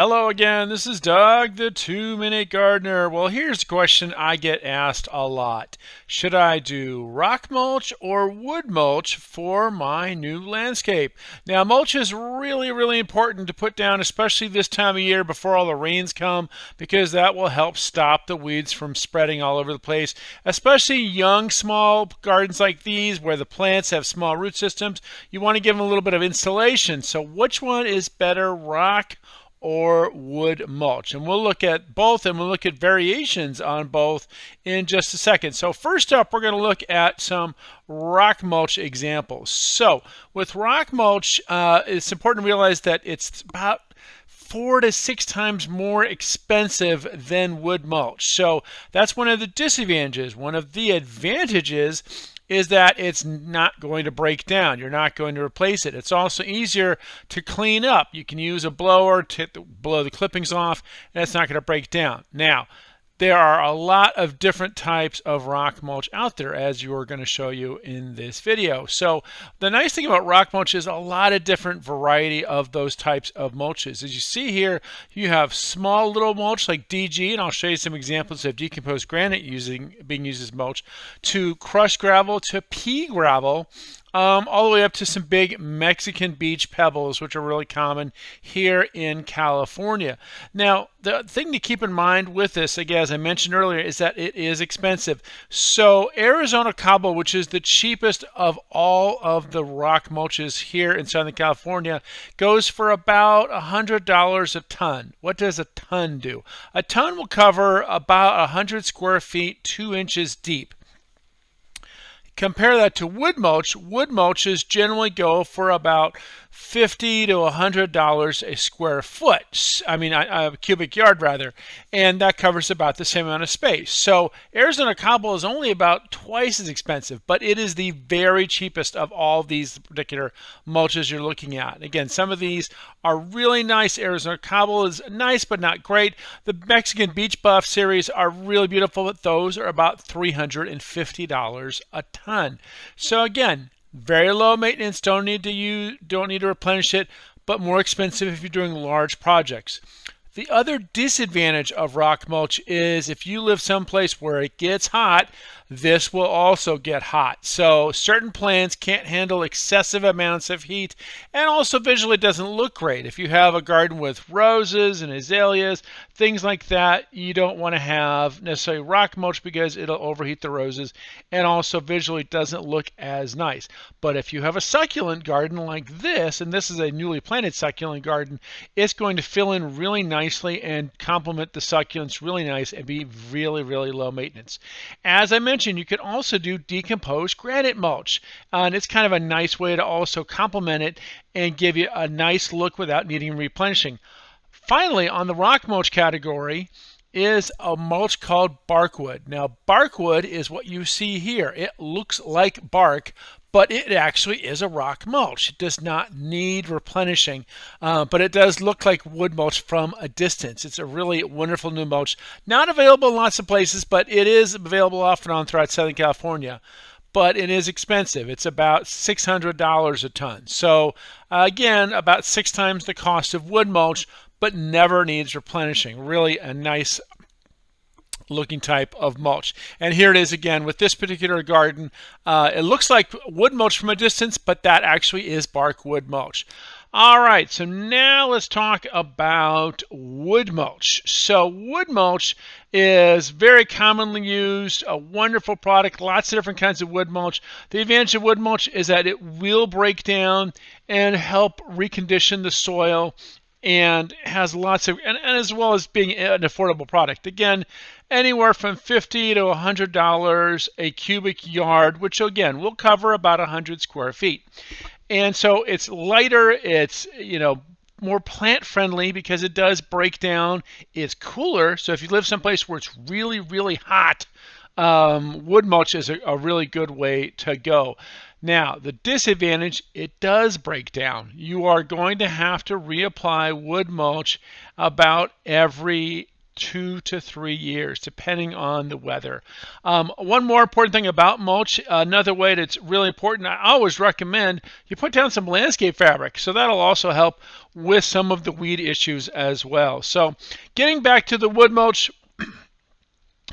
Hello again, this is Doug, the 2 Minute Gardener. Well, here's a question I get asked a lot. Should I do rock mulch or wood mulch for my new landscape? Now, mulch is really important to put down, especially this time of year before all the rains come, because that will help stop the weeds from spreading all over the place, especially young, small gardens like these where the plants have small root systems. You want to give them a little bit of insulation. So which one is better, rock or wood mulch? And we'll look at both, and we'll look at variations on both in just a second. So first up, we're going to look at some rock mulch examples. So with rock mulch, it's important to realize that it's about 4 to 6 times more expensive than wood mulch. So that's one of the disadvantages. One of the advantages is that it's not going to break down. You're not going to replace it. It's also easier to clean up. You can use a blower to blow the clippings off, and it's not going to break down. Now, there are a lot of different types of rock mulch out there, as you're going to show you in this video. So the nice thing about rock mulch is a lot of different variety of those types of mulches. As you see here, you have small little mulch like DG, and I'll show you some examples of decomposed granite being used as mulch, to crushed gravel, to pea gravel, all the way up to some big Mexican beach pebbles, which are really common here in California. Now, the thing to keep in mind with this, again, as I mentioned earlier, is that it is expensive. So Arizona cobble, which is the cheapest of all of the rock mulches here in Southern California, goes for about $100 a ton. What does a ton do? A ton will cover about 100 square feet, 2 inches deep. Compare that to wood mulch. Wood mulches generally go for about $50 to $100 a square foot. I mean, a cubic yard rather, and that covers about the same amount of space. So Arizona cobble is only about twice as expensive, but it is the very cheapest of all these particular mulches you're looking at. Again, some of these are really nice. Arizona cobble is nice, but not great. The Mexican Beach Buff series are really beautiful, but those are about $350 a ton. So again, very low maintenance, don't need to replenish it, but more expensive if you're doing large projects. The other disadvantage of rock mulch is if you live someplace where it gets hot, this will also get hot. So certain plants can't handle excessive amounts of heat, and also visually it doesn't look great. If you have a garden with roses and azaleas, things like that, you don't want to have necessarily rock mulch because it'll overheat the roses, and also visually it doesn't look as nice. But if you have a succulent garden like this, and this is a newly planted succulent garden, it's going to fill in really nicely and complement the succulents really nice and be really low maintenance. As I mentioned, you can also do decomposed granite mulch, and it's kind of a nice way to also complement it and give you a nice look without needing replenishing. Finally, on the rock mulch category is a mulch called barkwood. Now, barkwood is what you see here. It looks like bark, but it actually is a rock mulch. It does not need replenishing, but it does look like wood mulch from a distance. It's a really wonderful new mulch. Not available in lots of places, but it is available off and on throughout Southern California. But it is expensive. It's about $600 a ton. So again, about 6 times the cost of wood mulch, but never needs replenishing. Really a nice looking type of mulch. And here it is again with this particular garden. It looks like wood mulch from a distance, but that actually is bark wood mulch. All right, so now let's talk about wood mulch. So wood mulch is very commonly used, a wonderful product, lots of different kinds of wood mulch. The advantage of wood mulch is that it will break down and help recondition the soil, and has lots of, and as well as being an affordable product. Again, anywhere from $50 to $100 a cubic yard, which again will cover about 100 square feet. And so it's lighter, it's more plant friendly because it does break down. It's cooler, so if you live someplace where it's really hot, wood mulch is a really good way to go. Now, the disadvantage, it does break down. You are going to have to reapply wood mulch about every 2 to 3 years, depending on the weather. One more important thing about mulch, another way that's really important, I always recommend you put down some landscape fabric. So that'll also help with some of the weed issues as well. So getting back to the wood mulch,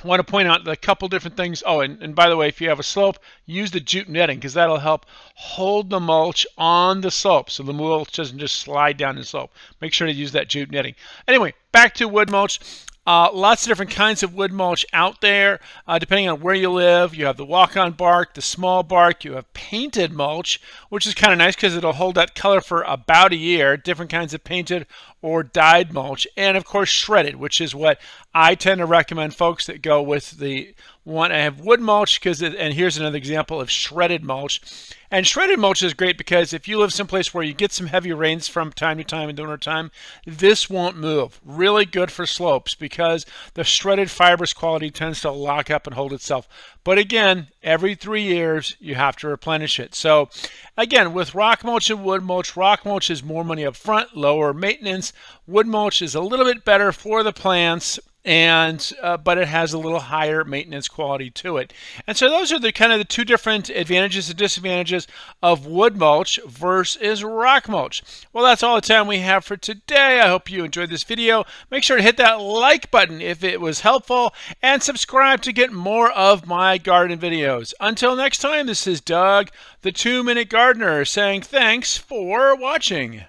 I want to point out a couple different things. Oh, and by the way, if you have a slope, use the jute netting because that'll help hold the mulch on the slope so the mulch doesn't just slide down the slope. Make sure to use that jute netting. Anyway, back to wood mulch. Lots of different kinds of wood mulch out there, depending on where you live. You have the walk-on bark, the small bark. You have painted mulch, which is kind of nice because it'll hold that color for about a year. Different kinds of painted or dyed mulch, and of course shredded, which is what I tend to recommend folks that go with the one. I have wood mulch and here's another example of shredded mulch. And shredded mulch is great because if you live someplace where you get some heavy rains from time to time in the winter time, this won't move. Really good for slopes because the shredded fibrous quality tends to lock up and hold itself. But again, every 3 years, you have to replenish it. So again, with rock mulch and wood mulch, rock mulch is more money up front, lower maintenance. Wood mulch is a little bit better for the plants, and but it has a little higher maintenance quality to it. And so those are the kind of the two different advantages and disadvantages of wood mulch versus rock mulch. Well, that's all the time we have for today. I hope you enjoyed this video. Make sure to hit that like button if it was helpful and subscribe to get more of my garden videos. Until next time, this is Doug, the 2-Minute Gardener, saying thanks for watching.